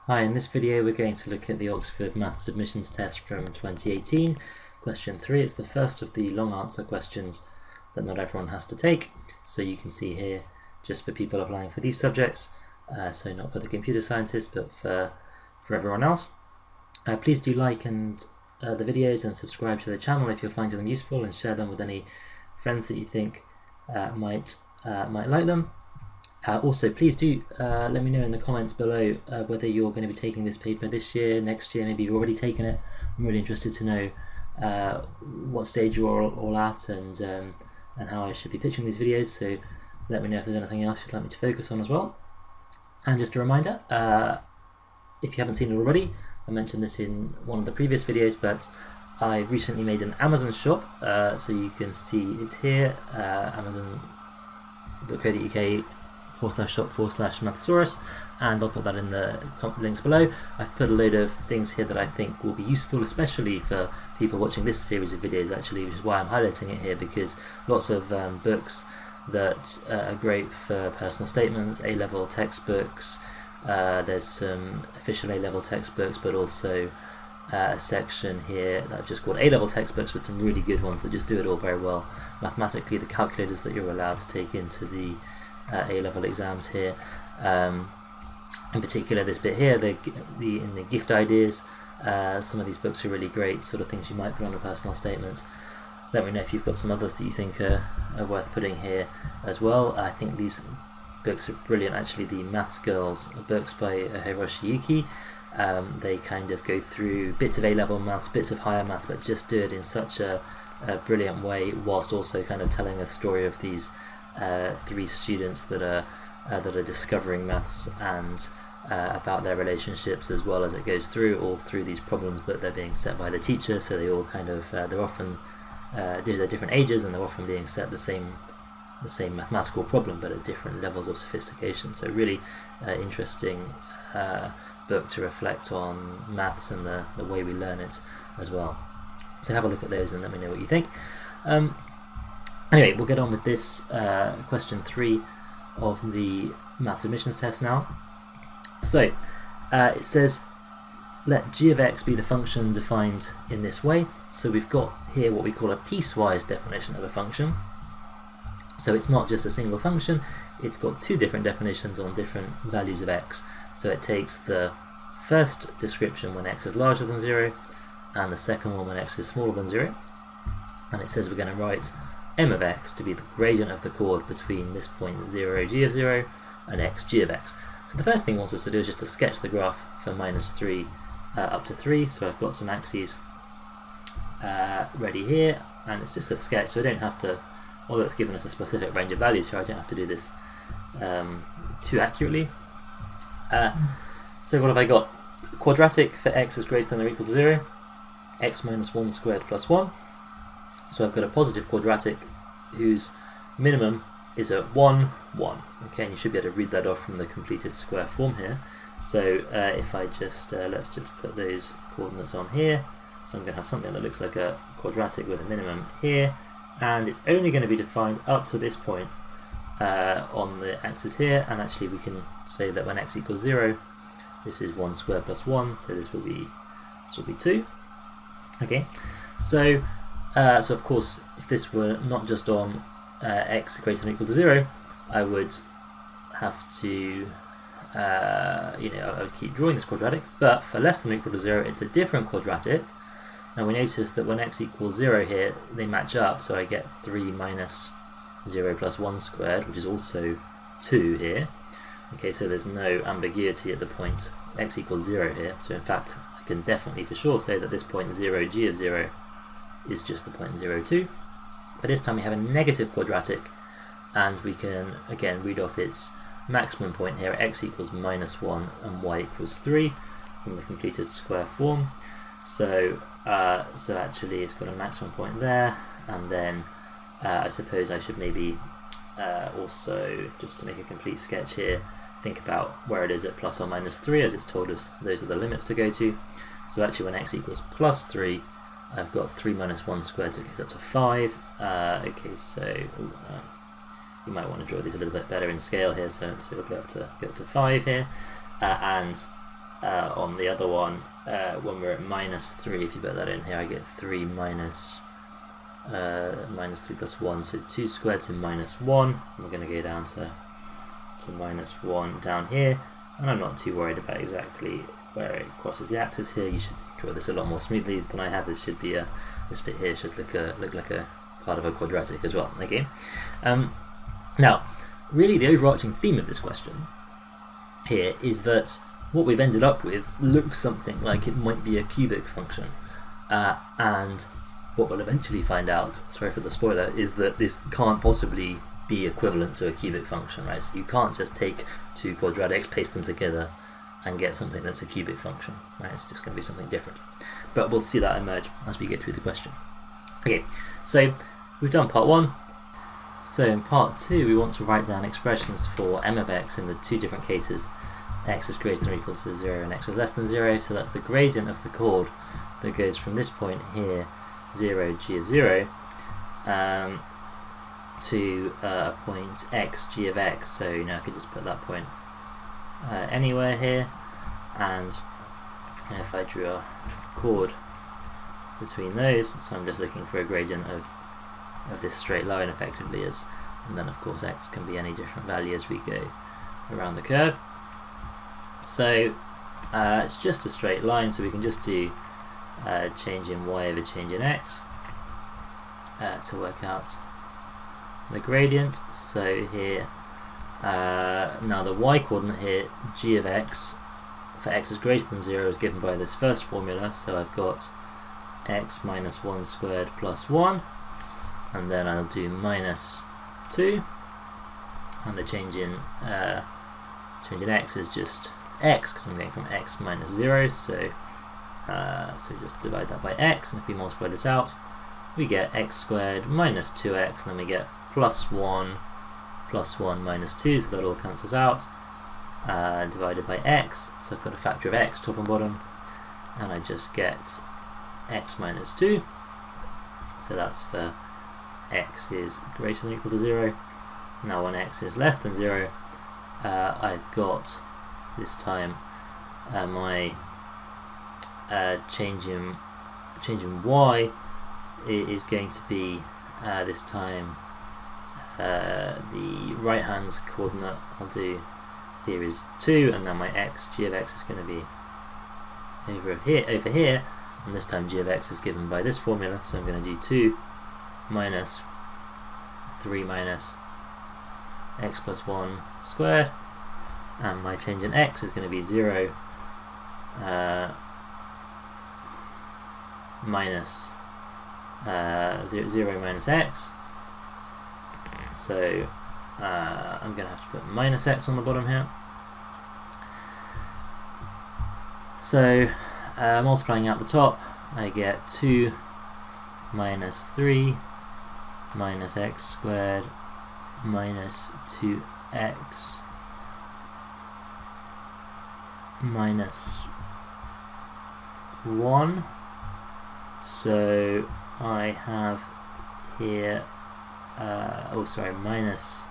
Hi, in this video we're going to look at the Oxford Maths Admissions Test from 2018, question 3. It's the first of the long answer questions that not everyone has to take. So you can see here, just for people applying for these subjects, so not for the computer scientists, but for everyone else. Please do like the videos and subscribe to the channel if you're finding them useful, and share them with any friends that you think might like them. Also, please do let me know in the comments below whether you're going to be taking this paper this year, next year, maybe you've already taken it. I'm really interested to know what stage you're all at and how I should be pitching these videos, so let me know if there's anything else you'd like me to focus on as well. And just a reminder, if you haven't seen it already, I mentioned this in one of the previous videos, but I recently made an Amazon shop, so you can see it here, amazon.co.uk/shop/Mathsaurus, and I'll put that in the links below. I've put a load of things here that I think will be useful, especially for people watching this series of videos actually, which is why I'm highlighting it here, because lots of books that are great for personal statements, A-level textbooks, there's some official A-level textbooks, but also a section here that I've just called A-level textbooks, with some really good ones that just do it all very well mathematically, the calculators that you're allowed to take into the A-level exams here. In particular this bit here, in the gift ideas, some of these books are really great, sort of things you might put on a personal statement. Let me know if you've got some others that you think are worth putting here as well. I think these books are brilliant actually. The Maths Girls books by Hiroshi Yuki, they kind of go through bits of A-level maths, bits of higher maths, but just do it in such a brilliant way, whilst also kind of telling a story of these three students that are discovering maths and about their relationships, as well as it goes all through these problems that they're being set by the teacher. So they all kind of they're often due to their different ages, and they're often being set the same mathematical problem, but at different levels of sophistication. So really interesting book to reflect on maths and the way we learn it as well. So have a look at those and let me know what you think. Anyway, we'll get on with this question 3 of the Maths Admissions Test now. So it says, let g of x be the function defined in this way. So we've got here what we call a piecewise definition of a function. So it's not just a single function, it's got two different definitions on different values of x. So it takes the first description when x is larger than 0, and the second one when x is smaller than 0. And it says we're going to write m of x to be the gradient of the chord between this point 0 g of 0 and x g of x. So the first thing it wants us to do is just to sketch the graph for -3 up to 3. So I've got some axes ready here, and it's just a sketch, so I don't have to, although it's given us a specific range of values here, I don't have to do this too accurately. So what have I got? Quadratic for x is greater than or equal to 0, x minus 1 squared plus 1. So I've got a positive quadratic whose minimum is at 1, 1. Okay, and you should be able to read that off from the completed square form here. So if I just, let's just put those coordinates on here. So I'm going to have something that looks like a quadratic with a minimum here, and it's only going to be defined up to this point on the axis here, and actually we can say that when x equals 0, this is 1 squared plus 1, so this will be 2. Okay, so of course, if this were not just on x greater than or equal to 0, I would have to, I would keep drawing this quadratic, but for less than or equal to 0, it's a different quadratic. And we notice that when x equals 0 here, they match up, so I get 3 minus 0 plus 1 squared, which is also 2 here. Okay, so there's no ambiguity at the point x equals 0 here, so in fact I can definitely for sure say that this point 0 g of 0 is just the point 0, 2. But this time we have a negative quadratic, and we can again read off its maximum point here, x equals minus 1 and y equals 3 from the completed square form. So actually it's got a maximum point there, and then I suppose I should maybe also, just to make a complete sketch here, think about where it is at plus or minus 3, as it's told us those are the limits to go to. So actually when x equals plus 3, I've got 3 minus 1 squared, so it gets up to 5. Okay, so you might want to draw these a little bit better in scale here, so we'll go up to 5 here, and on the other one, when we're at minus 3, if you put that in here, I get 3 minus 3 plus 1, so 2 squared to minus 1. We're going to go down to minus 1 down here, and I'm not too worried about exactly where it crosses the axis here. You should draw this a lot more smoothly than I have. This should be this bit here should look like a part of a quadratic as well. Okay. Now, really, the overarching theme of this question here is that what we've ended up with looks something like it might be a cubic function, and what we'll eventually find out, sorry for the spoiler, is that this can't possibly be equivalent to a cubic function, right? So you can't just take two quadratics, paste them together, and get something that's a cubic function, right? It's just going to be something different. But we'll see that emerge as we get through the question. Okay, so we've done part 1. So in part 2, we want to write down expressions for m of x in the two different cases, x is greater than or equal to 0 and x is less than 0. So that's the gradient of the chord that goes from this point here, 0, g of 0, to a point x, g of x. So I could just put that point anywhere here, and if I drew a chord between those, so I'm just looking for a gradient of this straight line effectively, and then of course x can be any different value as we go around the curve. So it's just a straight line, so we can just do change in y over change in x to work out the gradient. So here, now the y coordinate here, g of x, for x is greater than 0 is given by this first formula, so I've got x minus 1 squared plus 1, and then I'll do minus 2, and the change in x is just x, because I'm going from x minus 0, so just divide that by x, and if we multiply this out, we get x squared minus 2x, and then we get plus 1 minus 2, so that all cancels out, divided by x, so I've got a factor of x top and bottom, and I just get x minus 2, so that's for x is greater than or equal to 0. Now when x is less than 0, I've got this time my change in y is going to be this time the right hand coordinate I'll do here is 2, and then my x, g of x, is going to be over here, and this time g of x is given by this formula, so I'm going to do 2 minus 3 minus x plus 1 squared, and my change in x is going to be 0 minus 0 minus x, so I'm going to have to put minus x on the bottom here. So multiplying out the top, I get 2 minus 3 minus x squared minus 2x minus 1. So I have here, minus,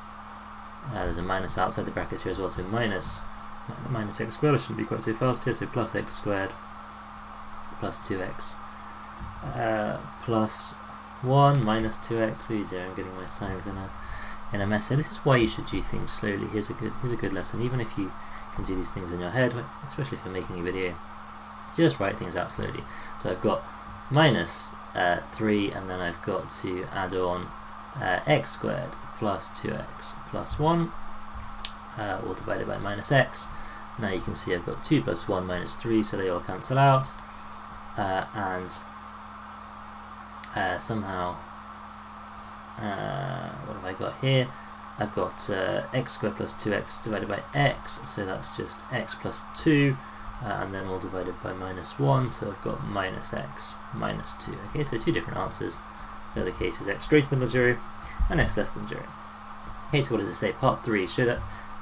there's a minus outside the brackets here as well, so minus x squared, I shouldn't be quite so fast here, so plus x squared plus 2x plus 1 minus 2x, easier, I'm getting my signs in a mess here. This is why you should do things slowly. Here's a good lesson, even if you can do these things in your head, especially if you're making a video, just write things out slowly. So I've got minus 3, and then I've got to add on x squared plus 2x plus 1, all divided by minus x. Now you can see I've got 2 plus 1 minus 3, so they all cancel out, and somehow, what have I got here? I've got x squared plus 2x divided by x, so that's just x plus 2, and then all divided by minus 1, so I've got minus x minus 2. Okay, so two different answers. The other case is x greater than 0 and x less than 0. Okay, so what does it say? Part 3, show that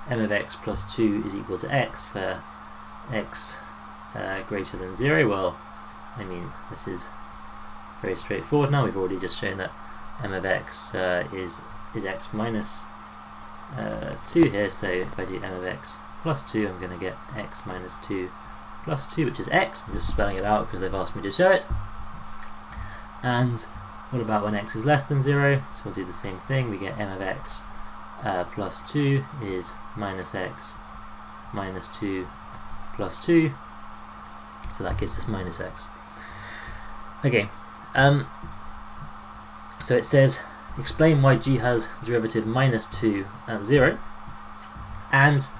m of x plus 2 is equal to x for x greater than 0. Well, I mean, this is very straightforward now. We've already just shown that m of x is x minus 2 here, so if I do m of x plus 2, I'm going to get x minus 2 plus 2, which is x. I'm just spelling it out because they've asked me to show it. And what about when x is less than 0? So we'll do the same thing. We get m of x plus 2 is minus x minus 2 plus 2. So that gives us minus x. Okay, so it says, explain why g has derivative minus 2 at 0. And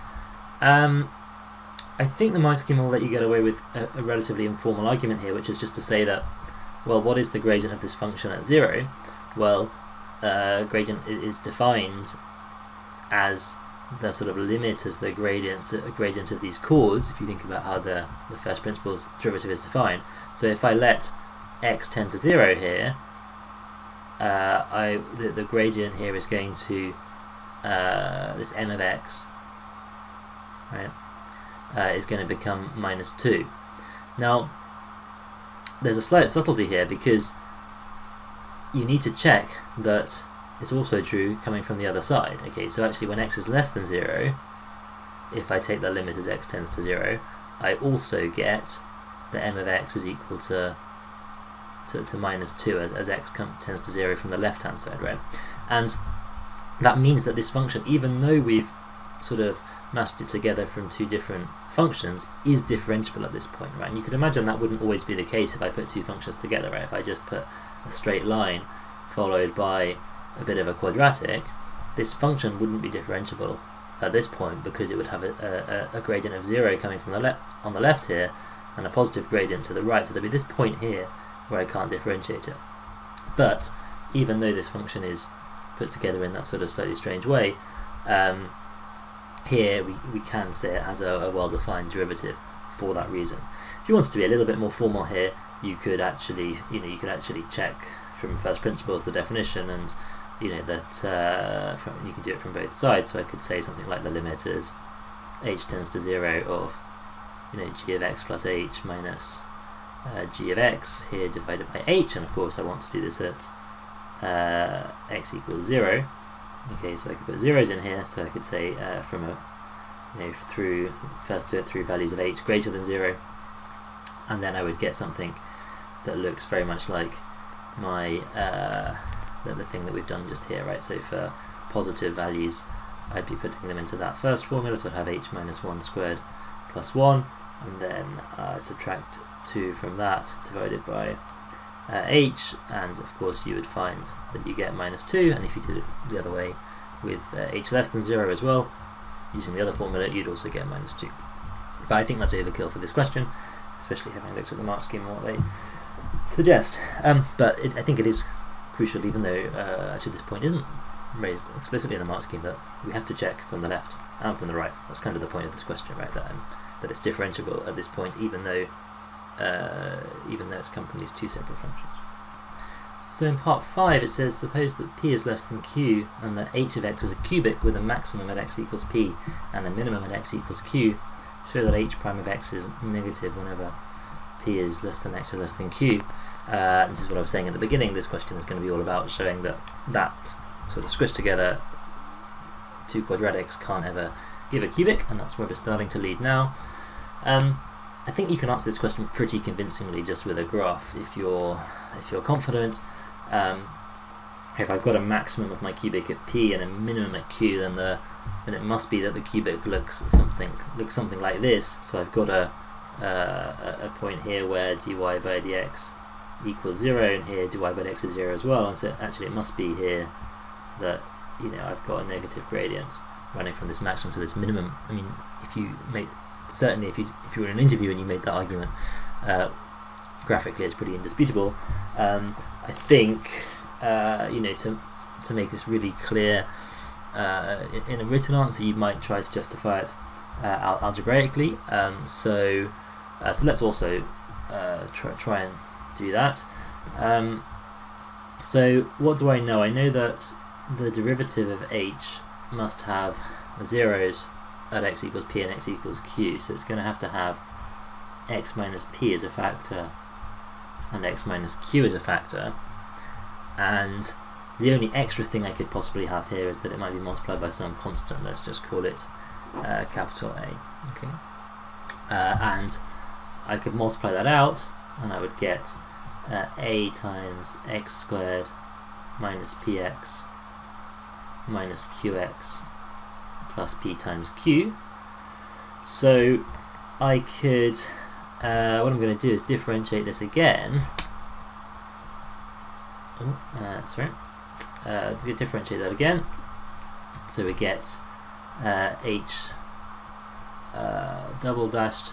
I think the mark scheme will let you get away with a relatively informal argument here, which is just to say that, well, what is the gradient of this function at 0? Well, gradient is defined as the sort of limit as the gradient of these chords, if you think about how the first principles derivative is defined. So if I let x tend to 0 here, the gradient here is going to this m of x, right, is going to become minus 2. Now, there's a slight subtlety here because you need to check that it's also true coming from the other side. Okay, so actually when x is less than 0, if I take the limit as x tends to 0, I also get that m of x is equal to minus 2 as x tends to 0 from the left hand side, right? And that means that this function, even though we've sort of mashed it together from two different functions, is differentiable at this point, right? And you could imagine that wouldn't always be the case if I put two functions together, right? If I just put a straight line followed by a bit of a quadratic, this function wouldn't be differentiable at this point because it would have a gradient of 0 coming from on the left here and a positive gradient to the right, so there'd be this point here where I can't differentiate it. But even though this function is put together in that sort of slightly strange way, here we can say it has a well-defined derivative for that reason. If you wanted to be a little bit more formal here, you could actually check from first principles the definition, and that you can do it from both sides. So I could say something like the limit is h tends to 0 of g of x plus h minus g of x here divided by h, and of course I want to do this at x equals 0. Okay, so I could put zeros in here, so I could say first do it through values of h greater than 0, and then I would get something that looks very much like my the thing that we've done just here, right? So for positive values, I'd be putting them into that first formula, so I'd have h minus 1 squared plus 1, and then subtract 2 from that divided by h, and of course you would find that you get minus 2, and if you did it the other way with h less than 0 as well, using the other formula, you'd also get minus 2. But I think that's overkill for this question, especially having looked at the mark scheme and what they suggest. But I think it is crucial, even though actually this point isn't raised explicitly in the mark scheme, that we have to check from the left and from the right. That's kind of the point of this question, right? That it's differentiable at this point, even though it's come from these two separate functions. So in part 5 it says, suppose that p is less than q and that h of x is a cubic with a maximum at x equals p and a minimum at x equals q. Show that h prime of x is negative whenever p is less than x is less than q. This is what I was saying at the beginning. This question is going to be all about showing that sort of squished together two quadratics can't ever give a cubic, and that's where we're starting to lead now. I think you can answer this question pretty convincingly just with a graph if you're confident. If I've got a maximum of my cubic at p and a minimum at q, then it must be that the cubic looks something like this. So I've got a point here where dy by dx equals 0, and here dy by dx is 0 as well, and so actually it must be here that I've got a negative gradient running from this maximum to this minimum. I mean, if you were in an interview and you made that argument, graphically it's pretty indisputable. I think to make this really clear in a written answer, you might try to justify it algebraically. So let's also try and do that. So what do I know? I know that the derivative of h must have zeros at x equals p and x equals q, so it's going to have x minus p as a factor and x minus q as a factor, and the only extra thing I could possibly have here is that it might be multiplied by some constant. Let's just call it capital A. Okay, and I could multiply that out, and I would get a times x squared minus px minus qx plus p times q. So I could, what I'm going to do is differentiate this again. Differentiate that again. So we get h double dashed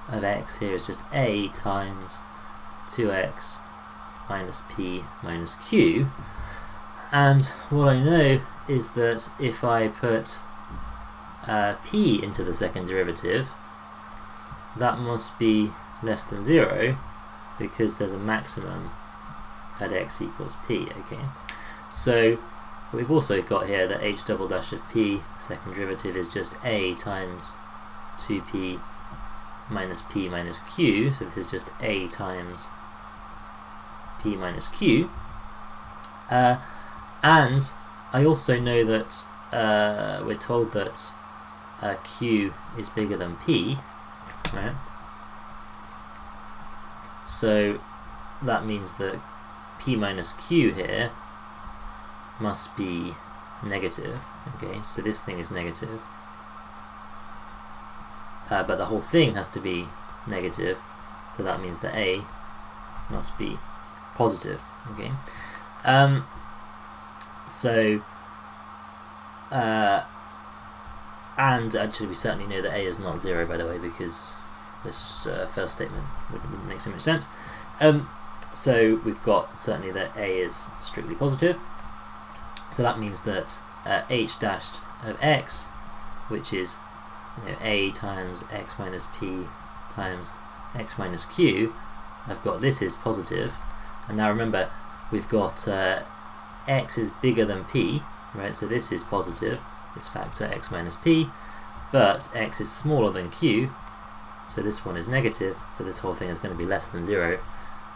of x here is just a times 2x minus p minus q. And what I know is that if I put p into the second derivative, that must be less than 0 because there's a maximum at x equals p. Okay, so we've also got here that h double dash of p, second derivative, is just a times 2p minus p minus q, so this is just a times p minus q. And I also know that we're told that q is bigger than p, right? So that means that p minus q here must be negative. Okay, so this thing is negative, but the whole thing has to be negative, so that means that a must be positive. Okay, so and actually we certainly know that a is not 0, by the way, because this first statement wouldn't make so much sense. So we've got certainly that a is strictly positive, so that means that h dashed of x, which is a times x minus p times x minus q, I've got this is positive. And now remember, we've got x is bigger than p, right? So this is positive, this factor x minus p, but x is smaller than q, so this one is negative, so this whole thing is going to be less than 0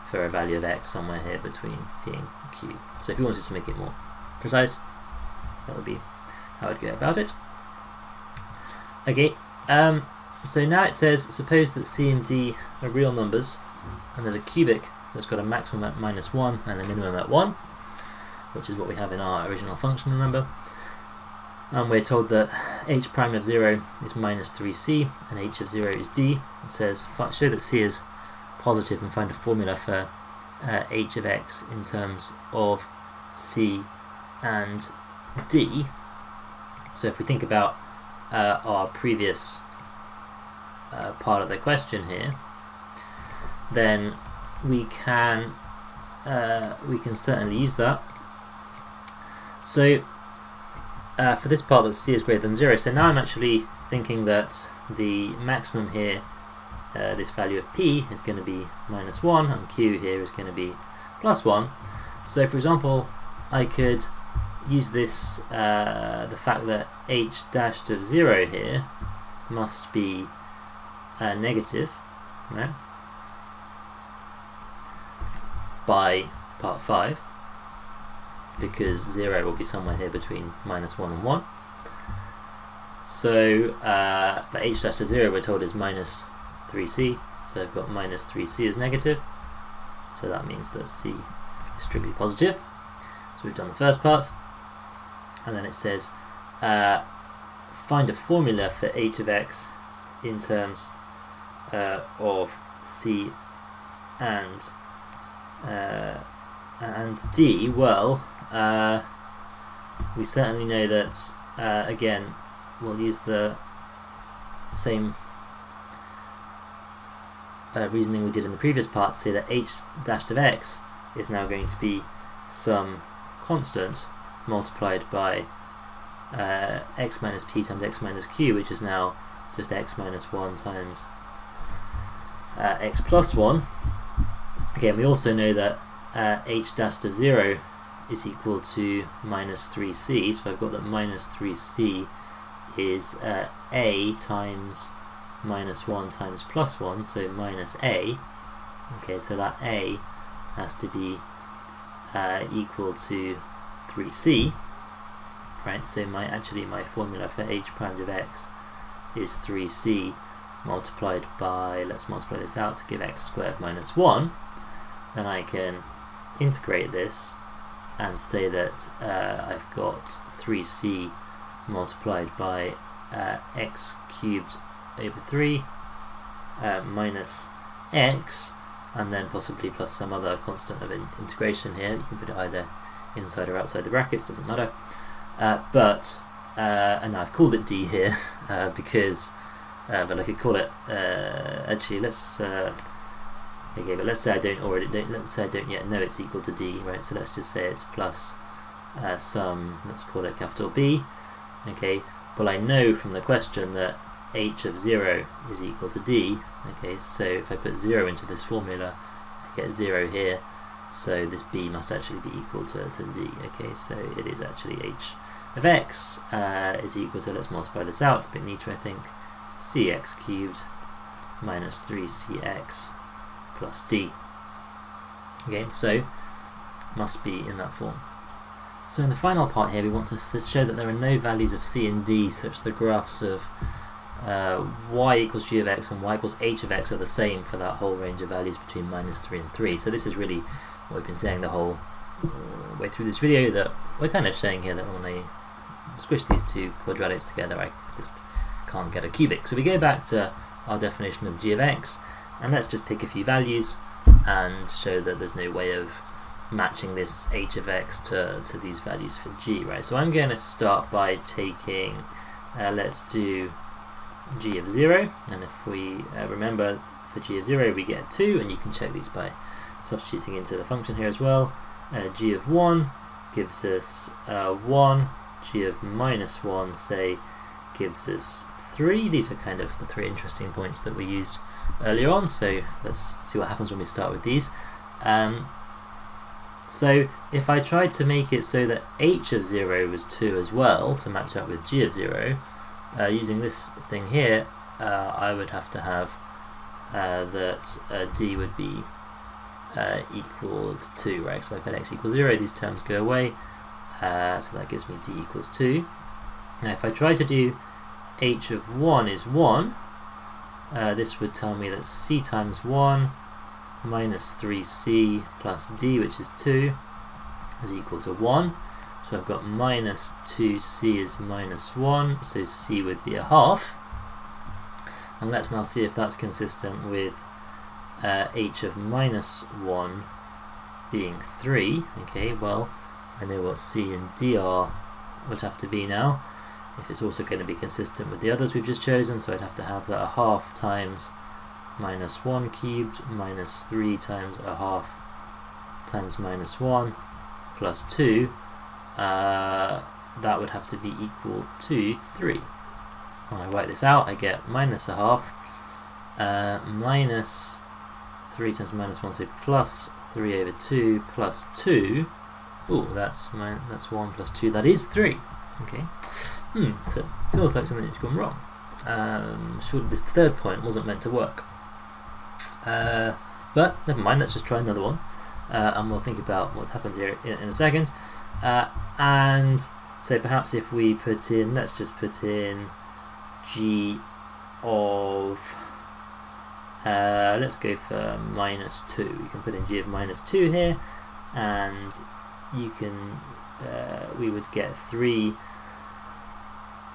for a value of x somewhere here between p and q. So if you wanted to make it more precise, that would be how I'd go about it. Okay, so now it says, suppose that c and d are real numbers, and there's a cubic that's got a maximum at -1 and a minimum at 1, which is what we have in our original function, remember. And we're told that h prime of 0 is -3c and h of 0 is d. It says, show that c is positive and find a formula for h of x in terms of c and d. So if we think about our previous part of the question here, then we can certainly use that. So for this part that c is greater than 0, so now I'm actually thinking that the maximum here, this value of p, is going to be -1 and q here is going to be +1. So for example, I could use this, the fact that h dashed of 0 here must be negative, right, by part 5, because 0 will be somewhere here between -1 and 1. So, but h dash of 0 we're told is -3c, so I've got -3c is negative, so that means that c is strictly positive. So we've done the first part, and then it says find a formula for h of x in terms of c and d. Well, we certainly know that, again, we'll use the same reasoning we did in the previous part to say that h dashed of x is now going to be some constant multiplied by x minus p times x minus q, which is now just x minus 1 times x plus 1. Again, we also know that h dashed of 0 is equal to -3c, so I've got that -3c is a times -1 times +1, so -a. Okay, so that a has to be equal to 3c, right? So my formula for h prime of x is 3c multiplied by, let's multiply this out to give x squared minus 1, then I can integrate this and say that I've got 3c multiplied by x cubed over 3 minus x, and then possibly plus some other constant of integration here. You can put it either inside or outside the brackets, doesn't matter. And I've called it d here because, but I could call it actually. Let's okay, but let's say I don't yet know it's equal to d, right? So let's just say it's plus some. Let's call it capital B. Okay. Well, I know from the question that h of 0 is equal to d. Okay, so if I put 0 into this formula, I get 0 here. So this b must actually be equal to d. Okay, so it is actually h of x is equal to, let's multiply this out, it's a bit neater I think, cx cubed minus 3cx plus d. Okay, so must be in that form. So in the final part here we want to show that there are no values of c and d such the graphs of y equals g of x and y equals h of x are the same for that whole range of values between minus 3 and 3. So this is really what we've been saying the whole way through this video, that we're kind of showing here that when I squish these two quadratics together I just can't get a cubic. So we go back to our definition of g of x and let's just pick a few values and show that there's no way of matching this h of x to these values for g, right? So I'm going to start by taking, let's do g of 0, and if we remember for g of 0 we get 2, and you can check these by substituting into the function here as well. G of 1 gives us 1, g of minus 1 say gives us 3. These are kind of the three interesting points that we used earlier on, so let's see what happens when we start with these. So if I tried to make it so that h of 0 was 2 as well to match up with g of 0, using this thing here, I would have to have that d would be equal to 2, right? So if I put x equals 0, these terms go away, so that gives me d equals 2. Now if I try to do h of 1 is 1, this would tell me that c times 1 minus 3c plus d, which is 2, is equal to 1. So I've got minus 2c is minus 1, so c would be a half. And let's now see if that's consistent with h of minus 1 being 3. Okay, well, I know what c and d are would have to be now, if it's also going to be consistent with the others we've just chosen. So I'd have to have that a half times minus 1 cubed minus 3 times a half times minus 1 plus 2. That would have to be equal to 3. When I write this out, I get minus a half minus 3 times minus 1, so plus 3 over 2 plus 2. Oh, that's 1 plus 2, that is 3. Okay. So it feels like something has gone wrong. Surely this third point wasn't meant to work. But never mind, let's just try another one. And we'll think about what's happened here in a second. And so perhaps if we put in, let's just put in g of, let's go for minus 2. You can put in g of minus 2 here, and you can, we would get 3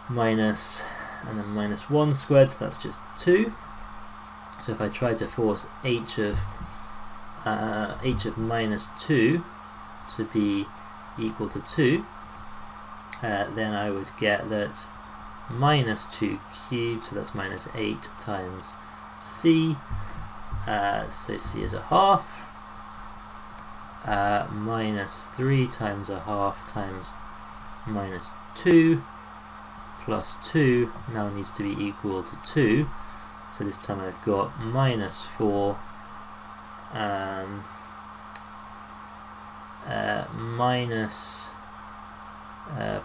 minus, and then minus 1 squared, so that's just 2. So if I try to force h of minus 2 to be equal to 2, then I would get that minus 2 cubed, so that's minus 8 times c, so c is a half, minus 3 times a half times minus 2 plus 2 now needs to be equal to 2. So this time I've got minus 4 minus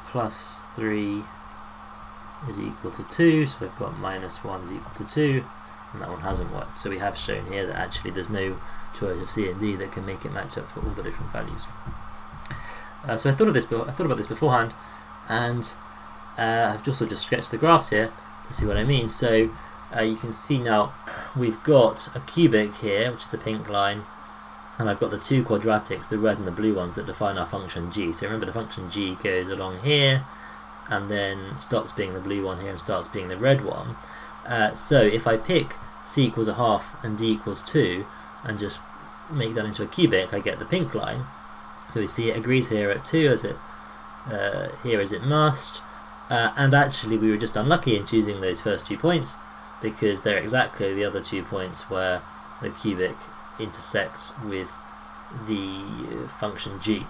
plus 3 is equal to 2, so I've got minus 1 is equal to 2, and that one hasn't worked. So we have shown here that actually there's no choice of c and d that can make it match up for all the different values. So I thought about this beforehand, and I've also just sketched the graphs here to see what I mean. So you can see now we've got a cubic here, which is the pink line, and I've got the two quadratics, the red and the blue ones, that define our function g. So remember, the function g goes along here and then stops being the blue one here and starts being the red one. So if I pick c equals a half and d equals 2 and just make that into a cubic, I get the pink line. So we see it agrees here at 2 as it here as it must, and actually we were just unlucky in choosing those first 2 points, because they're exactly the other 2 points where the cubic intersects with the function g.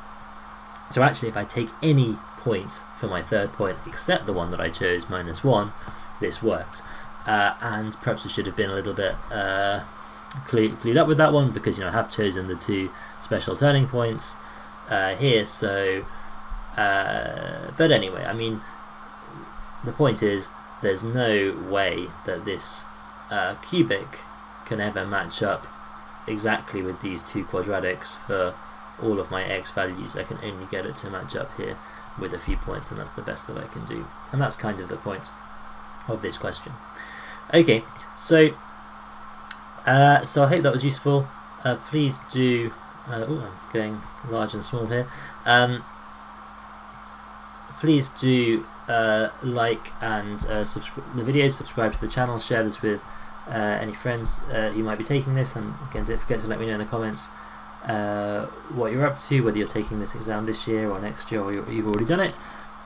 So actually, if I take any point for my third point except the one that I chose, -1, this works. And perhaps I should have been a little bit clued up with that one, because I have chosen the 2 special turning points here. So, but anyway, I mean, the point is, there's no way that this cubic can ever match up exactly with these 2 quadratics for all of my x values. I can only get it to match up here with a few points, and that's the best that I can do. And that's kind of the point of this question. Okay, so I hope that was useful. Please do. I'm going large and small here. Please do like and subscribe the videos, subscribe to the channel, share this with any friends who might be taking this, and again, don't forget to let me know in the comments what you're up to, whether you're taking this exam this year or next year, or you've already done it,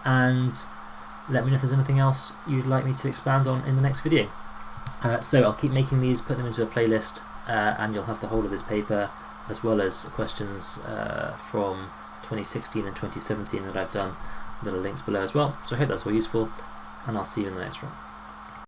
and let me know if there's anything else you'd like me to expand on in the next video. So I'll keep making these, put them into a playlist, and you'll have the whole of this paper as well as questions from 2016 and 2017 that I've done that are linked below as well. So I hope that's all useful, and I'll see you in the next one.